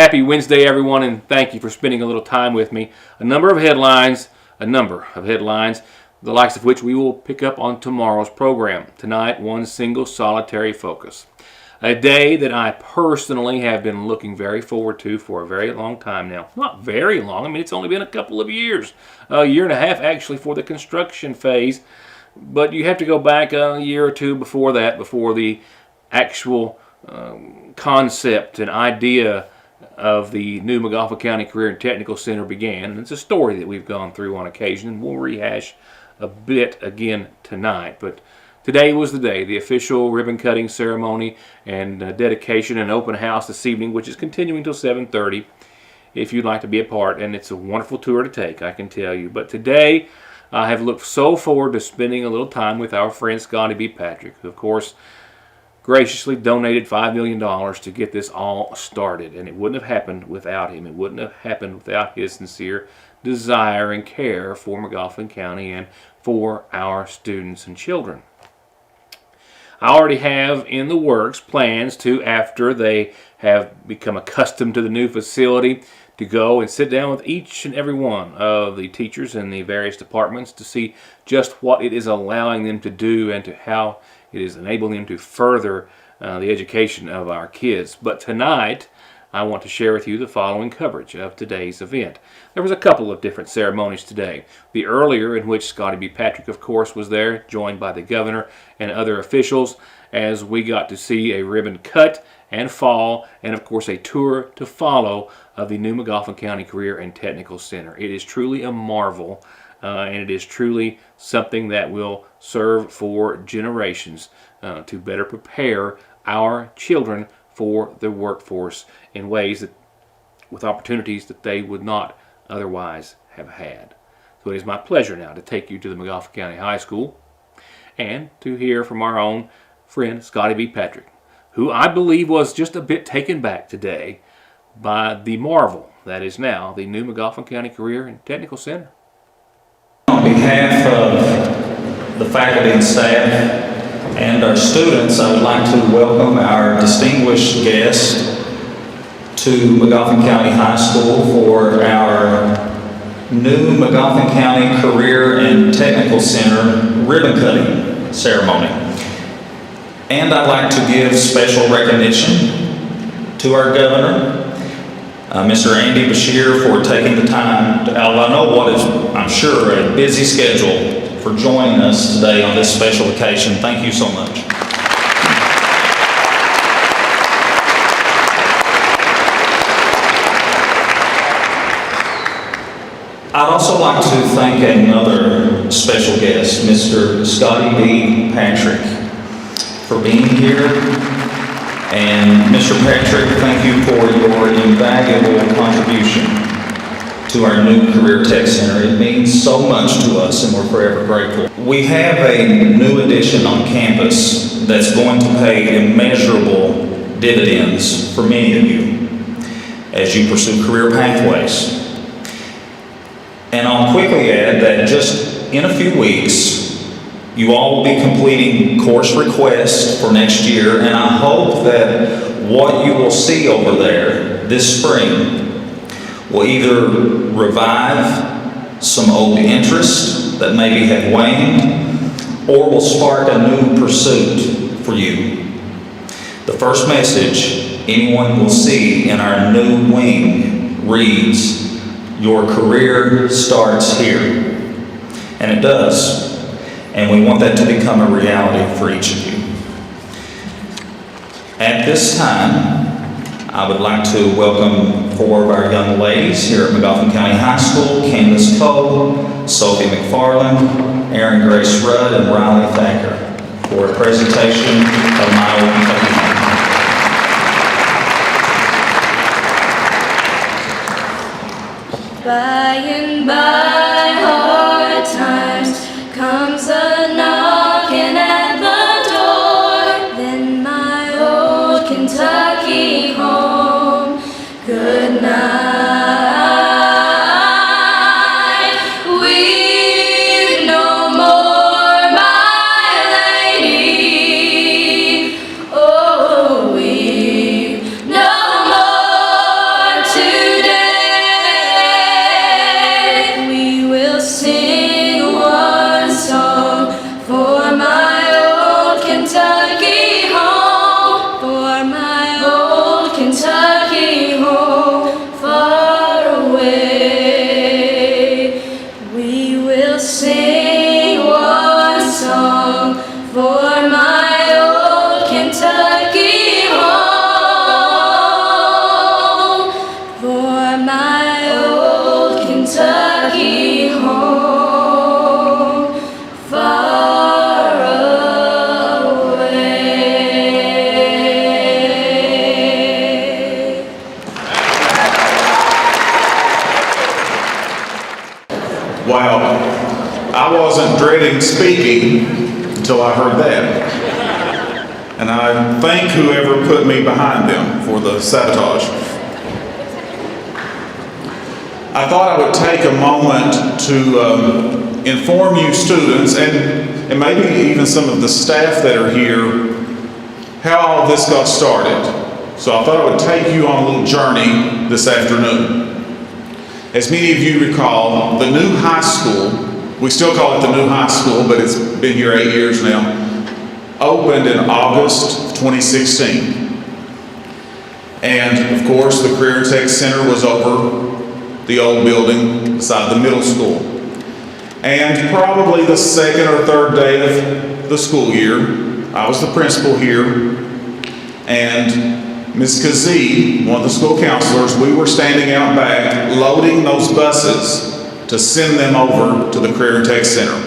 Happy Wednesday, everyone, and thank you for spending a little time with me. A number of headlines, the likes of which we will pick up on tomorrow's program. Tonight, one single solitary focus. A day that I personally have been looking very forward to for a very long time now. Not very long, I mean it's only been a couple of years. A year and a half actually for the construction phase. But you have to go back a year or two before that, before the actual concept and idea of the new Magoffin County Career and Technical Center began. And it's a story that we've gone through on occasion, and we'll rehash a bit again tonight. But today was the day, the official ribbon cutting ceremony and dedication and open house this evening, which is continuing till 7:30 if you'd like to be a part. And it's a wonderful tour to take, I can tell you. But today I have looked so forward to spending a little time with our friend Scotty B. Patrick, who of course graciously donated $5 million to get this all started. And it wouldn't have happened without him. It wouldn't have happened without his sincere desire and care for Magoffin County and for our students and children. I already have in the works plans to, after they have become accustomed to the new facility, to go and sit down with each and every one of the teachers in the various departments to see just what it is allowing them to do and to how it is enabling them to further the education of our kids. But tonight, I want to share with you the following coverage of today's event. There was a couple of different ceremonies today. The earlier, in which Scotty B. Patrick, of course, was there, joined by the governor and other officials, as we got to see a ribbon cut and fall, and of course a tour to follow of the new Magoffin County Career and Technical Center. It is truly a marvel, and it is truly something that will serve for generations to better prepare our children for the workforce in ways that, with opportunities that they would not otherwise have had. So it is my pleasure now to take you to the Magoffin County High School and to hear from our own friend Scotty B. Patrick, who I believe was just a bit taken back today by the marvel that is now the new Magoffin County Career and Technical Center. On behalf of the faculty and staff and our students, I would like to welcome our distinguished guest to Magoffin County High School for our new Magoffin County Career and Technical Center ribbon cutting ceremony. And I'd like to give special recognition to our governor, Mr. Andy Beshear, for taking the time to, I know what is, I'm sure, a busy schedule, for joining us today on this special occasion. Thank you so much. I'd also like to thank another special guest, Mr. Scotty B. Patrick, for being here. And Mr. Patrick, thank you for your invaluable contribution to our new Career Tech Center. It means so much to us, and we're forever grateful. We have a new addition on campus that's going to pay immeasurable dividends for many of you as you pursue career pathways. And I'll quickly add that just in a few weeks, you all will be completing course requests for next year, and I hope that what you will see over there this spring will either revive some old interest that maybe had waned, or will spark a new pursuit for you. The first message anyone will see in our new wing reads, "Your career starts here." And it does. And we want that to become a reality for each of you. At this time, I would like to welcome four of our young ladies here at Magoffin County High School: Candace Cole, Sophie McFarland, Erin Grace Rudd, and Riley Thacker, for a presentation of My Old Kentucky Home. By and by, hard times comes a knocking at the door. Then my old Kentucky home, good night. Weep no more, my lady. Oh, weep no more, regretting speaking until I heard that. And I thank whoever put me behind them for the sabotage. I thought I would take a moment to inform you students and maybe even some of the staff that are here how all this got started. So I thought I would take you on a little journey this afternoon. As many of you recall, the new high school, we still call it the new high school, but it's been here 8 years now, opened in August of 2016. And of course, the Career and Tech Center was over the old building beside the middle school. And probably the second or third day of the school year, I was the principal here, and Ms. Kazee, one of the school counselors, we were standing out back loading those buses to send them over to the Career and Tech Center.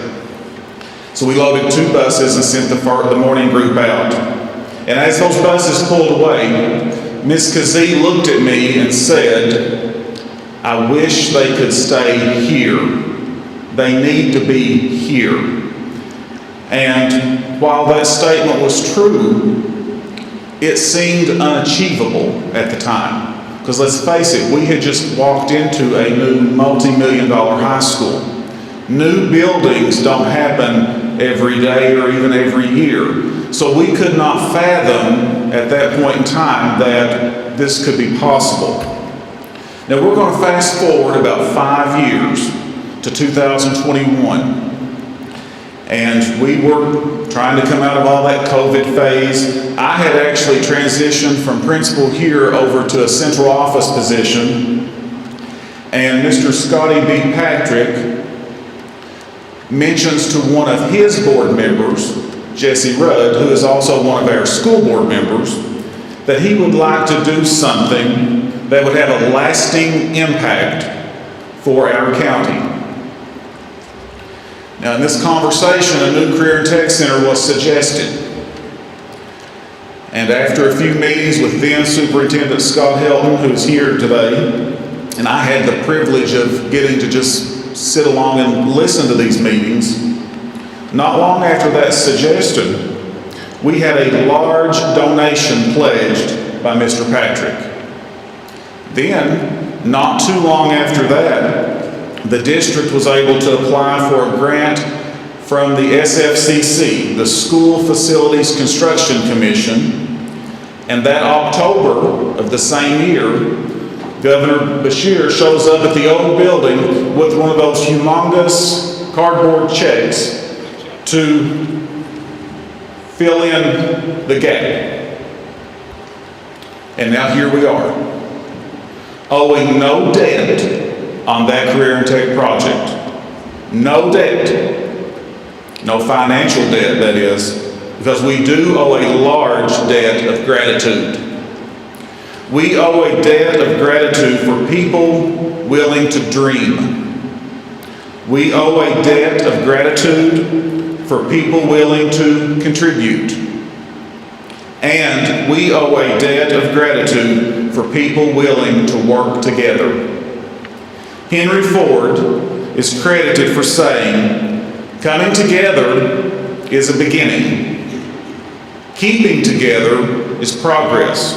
So we loaded 2 buses and sent the morning group out. And as those buses pulled away, Ms. Kazee looked at me and said, "I wish they could stay here. They need to be here." And while that statement was true, it seemed unachievable at the time. Because let's face it, we had just walked into a new multi-million-dollar high school. New buildings don't happen every day or even every year. So we could not fathom at that point in time that this could be possible. Now we're going to fast forward about 5 years to 2021. And we were trying to come out of all that COVID phase. I had actually transitioned from principal here over to a central office position. And Mr. Scotty B. Patrick mentions to one of his board members, Jesse Rudd, who is also one of our school board members, that he would like to do something that would have a lasting impact for our county. Now in this conversation, a new Career and Tech Center was suggested. And after a few meetings with then Superintendent Scott Helton, who's here today, and I had the privilege of getting to just sit along and listen to these meetings, not long after that suggestion, we had a large donation pledged by Mr. Patrick. Then, not too long after that, the district was able to apply for a grant from the SFCC, the School Facilities Construction Commission, and that October of the same year, Governor Beshear shows up at the old building with one of those humongous cardboard checks to fill in the gap. And now here we are, owing no debt on that Career and Tech project. No debt. No financial debt, that is, because we do owe a large debt of gratitude. We owe a debt of gratitude for people willing to dream. We owe a debt of gratitude for people willing to contribute. And we owe a debt of gratitude for people willing to work together. Henry Ford is credited for saying, "Coming together is a beginning. Keeping together is progress.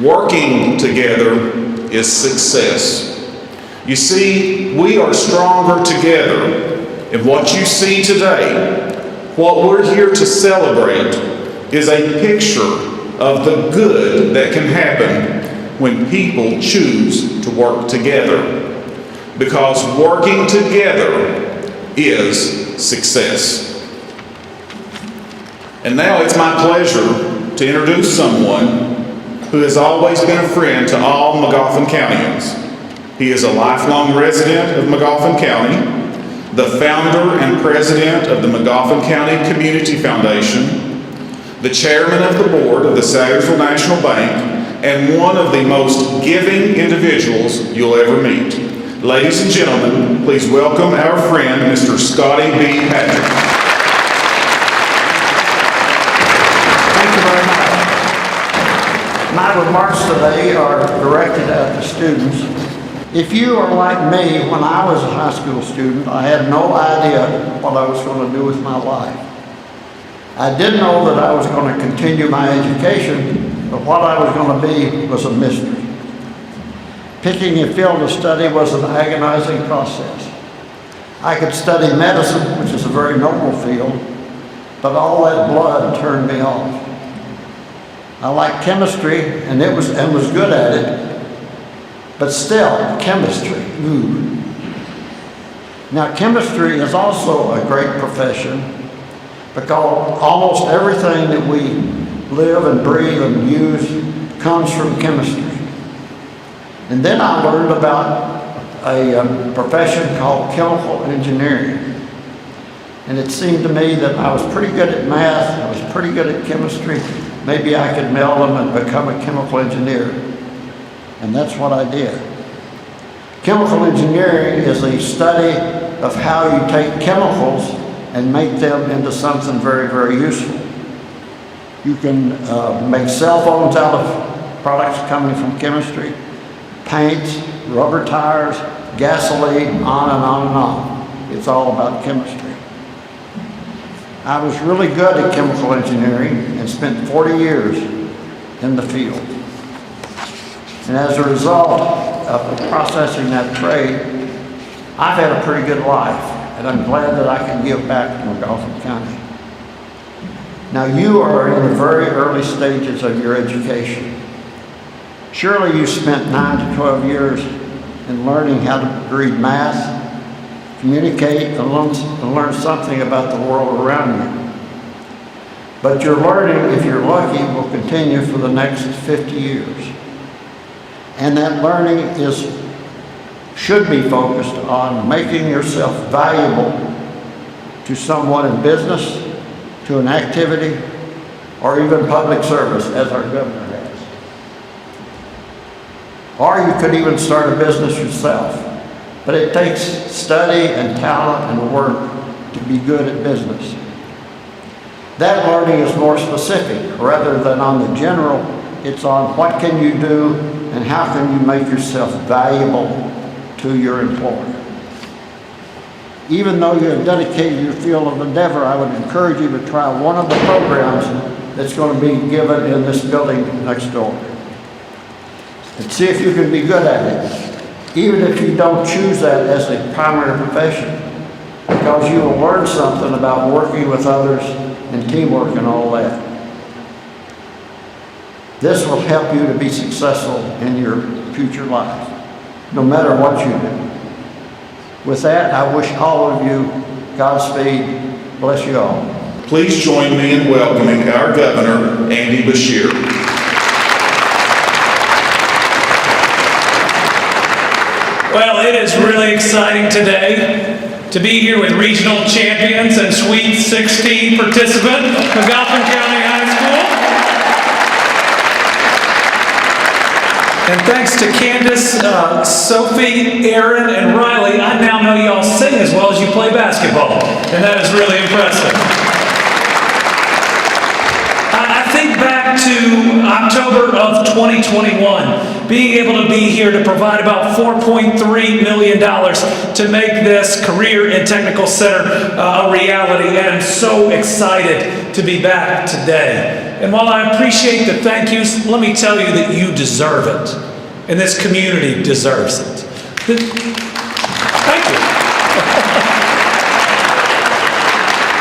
Working together is success." You see, we are stronger together. And what you see today, what we're here to celebrate, is a picture of the good that can happen when people choose to work together. Because working together is success. And now it's my pleasure to introduce someone who has always been a friend to all Magoffin Countyans. He is a lifelong resident of Magoffin County, the founder and president of the Magoffin County Community Foundation, the chairman of the board of the Sagersville National Bank, and one of the most giving individuals you'll ever meet. Ladies and gentlemen, please welcome our friend, Mr. Scotty B. Patrick. Thank you very much. My remarks today are directed at the students. If you are like me, when I was a high school student, I had no idea what I was going to do with my life. I did know that I was going to continue my education, but what I was going to be was a mystery. Picking a field of study was an agonizing process. I could study medicine, which is a very noble field, but all that blood turned me off. I liked chemistry and was good at it, but still, chemistry, ooh. Now, chemistry is also a great profession because almost everything that we live and breathe and use comes from chemistry. And then I learned about a profession called chemical engineering. And it seemed to me that I was pretty good at math, I was pretty good at chemistry. Maybe I could meld them and become a chemical engineer. And that's what I did. Chemical engineering is a study of how you take chemicals and make them into something very, very useful. You can make cell phones out of products coming from chemistry, paints, rubber tires, gasoline, on and on and on. It's all about chemistry. I was really good at chemical engineering and spent 40 years in the field. And as a result of processing that trade, I've had a pretty good life, and I'm glad that I can give back to Magoffin County. Now, you are in the very early stages of your education. Surely you spent 9 to 12 years in learning how to read math, communicate, and learn something about the world around you. But your learning, if you're lucky, will continue for the next 50 years. And that learning should be focused on making yourself valuable to someone in business, to an activity, or even public service, as our governor has. Or you could even start a business yourself. But it takes study and talent and work to be good at business. That learning is more specific, rather than on the general. It's on what can you do and how can you make yourself valuable to your employer. Even though you have dedicated your field of endeavor, I would encourage you to try one of the programs that's going to be given in this building next door. And see if you can be good at it, even if you don't choose that as a primary profession, because you will learn something about working with others and teamwork and all that. This will help you to be successful in your future life, no matter what you do. With that, I wish all of you Godspeed. Bless you all. Please join me in welcoming our Governor, Andy Beshear. Well, it is really exciting today to be here with regional champions and Sweet 16 participant, Magoffin County High School. And thanks to Candace, Sophie, Aaron, and Riley, I now know y'all sing as well as you play basketball. And that is really impressive. I think back to October of 2021, being able to be here to provide about $4.3 million to make this Career and Technical Center a reality. And I'm so excited to be back today. And while I appreciate the thank yous, let me tell you that you deserve it. And this community deserves it. Thank you.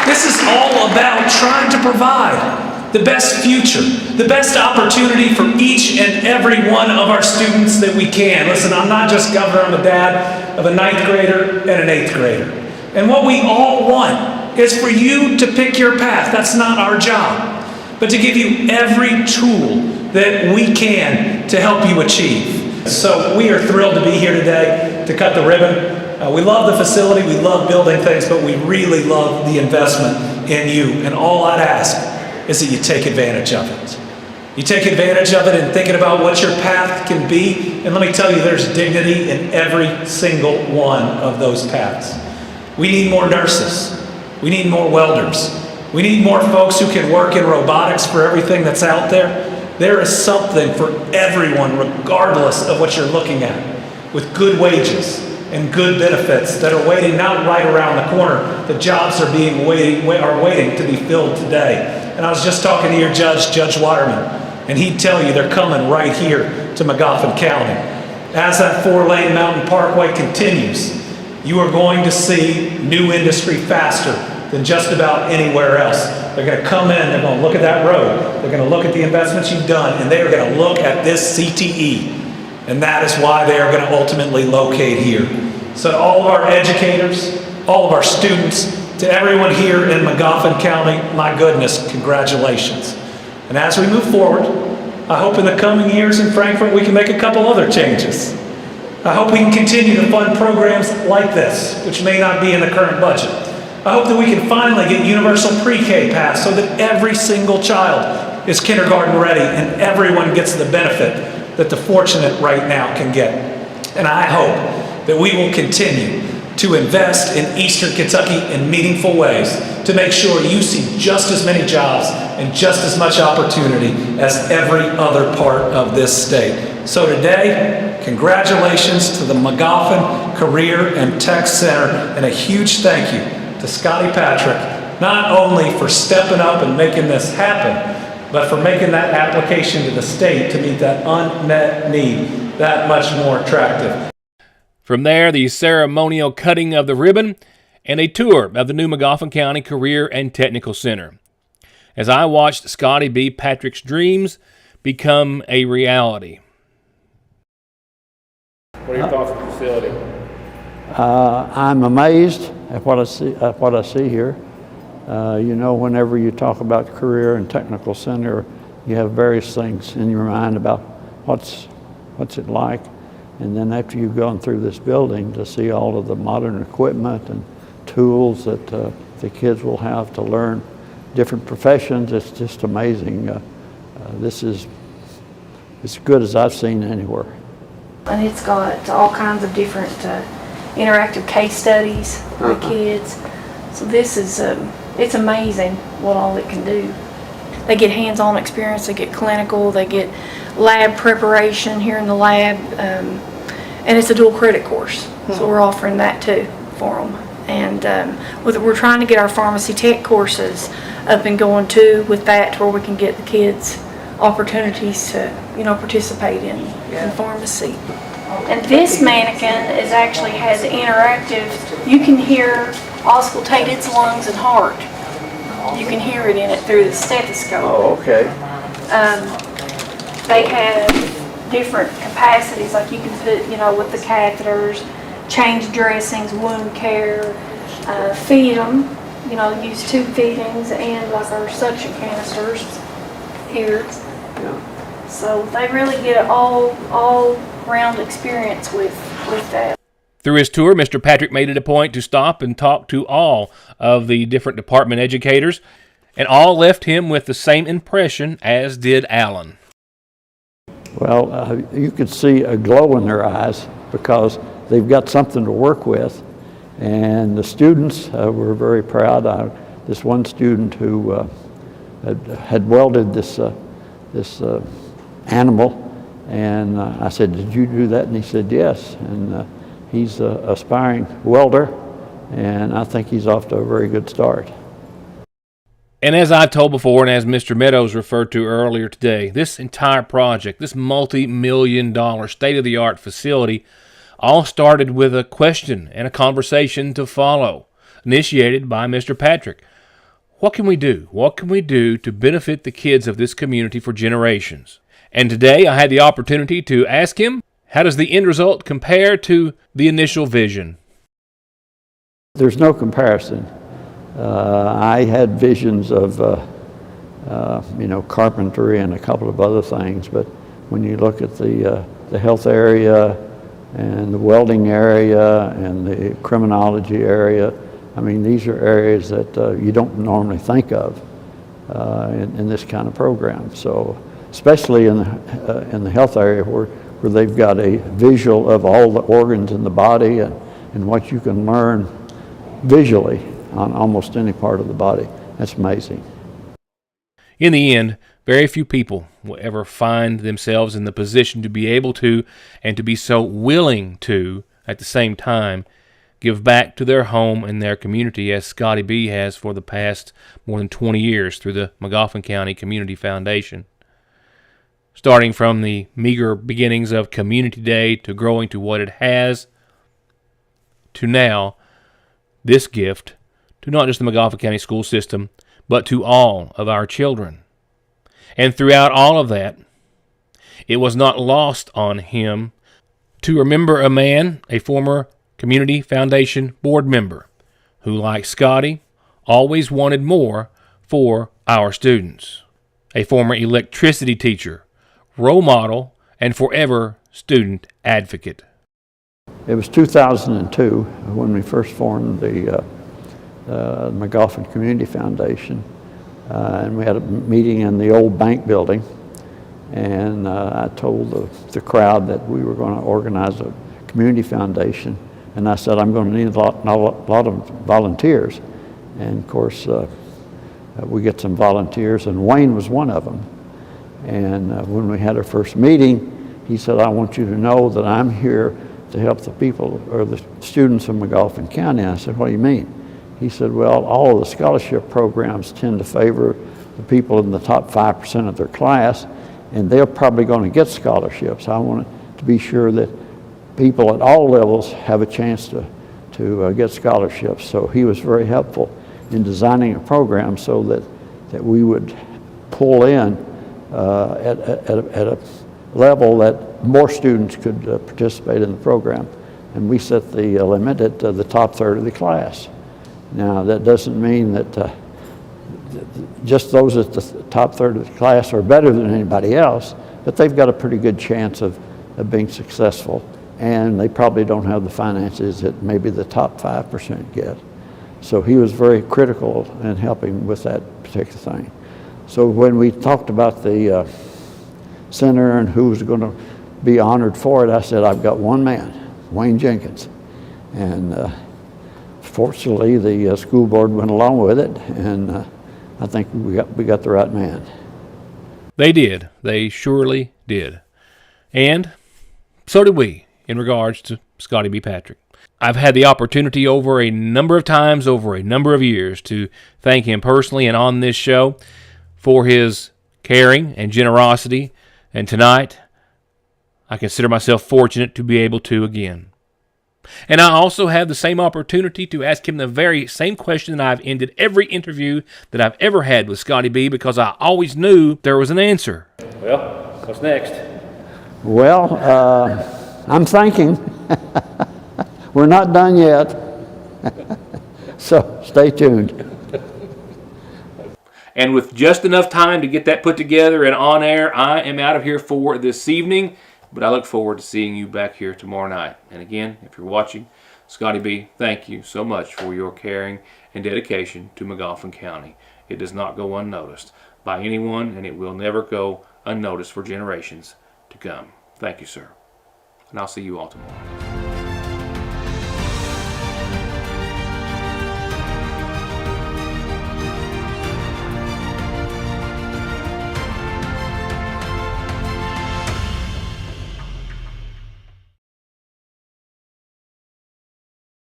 This is all about trying to provide the best future, the best opportunity for each and every one of our students that we can. Listen, I'm not just governor, I'm a dad of a 9th grader and an 8th grader. And what we all want is for you to pick your path. That's not our job. But to give you every tool that we can to help you achieve. So we are thrilled to be here today to cut the ribbon. We love the facility, we love building things, but we really love the investment in you. And all I'd ask is that you take advantage of it. You take advantage of it in thinking about what your path can be. And let me tell you, there's dignity in every single one of those paths. We need more nurses. We need more welders. We need more folks who can work in robotics for everything that's out there. There is something for everyone, regardless of what you're looking at. with good wages and good benefits that are waiting not right around the corner. The jobs are waiting to be filled today. And I was just talking to your judge, Judge Waterman, and he'd tell you they're coming right here to Magoffin County. As that 4-lane Mountain Parkway continues, you are going to see new industry faster than just about anywhere else. They're going to come in, they're going to look at that road, they're going to look at the investments you've done, and they are going to look at this CTE. And that is why they are going to ultimately locate here. So to all of our educators, all of our students, to everyone here in Magoffin County, my goodness, congratulations. And as we move forward, I hope in the coming years in Frankfort we can make a couple other changes. I hope we can continue to fund programs like this, which may not be in the current budget. I hope that we can finally get universal pre-K passed so that every single child is kindergarten ready and everyone gets the benefit that the fortunate right now can get. And I hope that we will continue to invest in Eastern Kentucky in meaningful ways to make sure you see just as many jobs and just as much opportunity as every other part of this state. So today, congratulations to the Magoffin Career and Tech Center, and a huge thank you to Scotty Patrick, not only for stepping up and making this happen, but for making that application to the state to meet that unmet need that much more attractive. From there, the ceremonial cutting of the ribbon and a tour of the new Magoffin County Career and Technical Center. As I watched Scotty B. Patrick's dreams become a reality. What are your thoughts on the facility? I'm amazed at what I see here. You know, whenever you talk about career and technical center, you have various things in your mind about what's it like. And then after you've gone through this building, to see all of the modern equipment and tools that the kids will have to learn different professions, it's just amazing. This is as good as I've seen anywhere. And it's got all kinds of different interactive case studies for the kids. So this is, it's amazing what all it can do. They get hands-on experience, they get clinical, they get lab preparation here in the lab, and it's a dual credit course. So we're offering that too for them. And we're trying to get our pharmacy tech courses up and going too with that, to where we can get the kids opportunities to, you know, participate in pharmacy. And this mannequin actually has interactive, you can hear auscultated lungs and heart. You can hear it in it through the stethoscope. Oh, okay. They have different capacities, like you can put, you know, with the catheters, change dressings, wound care, feed them, you know, use tube feedings, and like our suction canisters here. Yeah. So they really get an all-round experience with that. Through his tour, Mr. Patrick made it a point to stop and talk to all of the different department educators, and all left him with the same impression as did Alan. Well, you could see a glow in their eyes because they've got something to work with, and the students were very proud. This one student who had welded this animal, and I said, "Did you do that?" And he said, "Yes." And he's an aspiring welder, and I think he's off to a very good start. And as I've told before, and as Mr. Meadows referred to earlier today, this entire project, this multi-million-dollar state-of-the-art facility, all started with a question and a conversation to follow, initiated by Mr. Patrick. What can we do? What can we do to benefit the kids of this community for generations? And today I had the opportunity to ask him, how does the end result compare to the initial vision? There's no comparison. I had visions of, carpentry and a couple of other things, but when you look at the health area and the welding area and the criminology area, I mean, these are areas that you don't normally think of in this kind of program. So, especially in the health area where they've got a visual of all the organs in the body and what you can learn visually on almost any part of the body. That's amazing. In the end, Very few people will ever find themselves in the position to be able to, and to be so willing to, at the same time, give back to their home and their community as Scotty B has for the past more than 20 years through the Magoffin County Community Foundation. Starting from the meager beginnings of Community Day to growing to what it has, to now, this gift to not just the Magoffin County school system, but to all of our children. And throughout all of that, it was not lost on him to remember a man, a former Community Foundation board member, who, like Scotty, always wanted more for our students. A former electricity teacher, role model, and forever student advocate. It was 2002 when we first formed the Magoffin Community Foundation, and we had a meeting in the old bank building, and I told the crowd that we were going to organize a community foundation, and I said I'm going to need a lot of volunteers, and of course we get some volunteers, and Wayne was one of them. And when we had our first meeting, he said, I want you to know that I'm here to help the people, or the students of Magoffin County. I said, what do you mean? He said, well, all of the scholarship programs tend to favor the people in the top 5% of their class, and they're probably going to get scholarships. I want to be sure that people at all levels have a chance to get scholarships. So he was very helpful in designing a program so that we would pull in at a level that more students could participate in the program. And we set the limit at the top third of the class. Now, that doesn't mean that just those at the top third of the class are better than anybody else, but they've got a pretty good chance of being successful. And they probably don't have the finances that maybe the top 5% get. So he was very critical in helping with that particular thing. So when we talked about the center and who was going to be honored for it, I said, I've got one man, Wayne Jenkins. And fortunately, the school board went along with it, and I think we got the right man. They did. They surely did. And so did we in regards to Scotty B. Patrick. I've had the opportunity over a number of times, over a number of years, to thank him personally and on this show for his caring and generosity. And tonight, I consider myself fortunate to be able to again. And I also have the same opportunity to ask him the very same question that I've ended every interview that I've ever had with Scotty B, because I always knew there was an answer. Well, what's next? Well, I'm thinking. We're not done yet. So stay tuned. And with just enough time to get that put together and on air, I am out of here for this evening. But I look forward to seeing you back here tomorrow night. And again, if you're watching, Scotty B, thank you so much for your caring and dedication to Magoffin County. It does not go unnoticed by anyone, and it will never go unnoticed for generations to come. Thank you, sir. And I'll see you all tomorrow.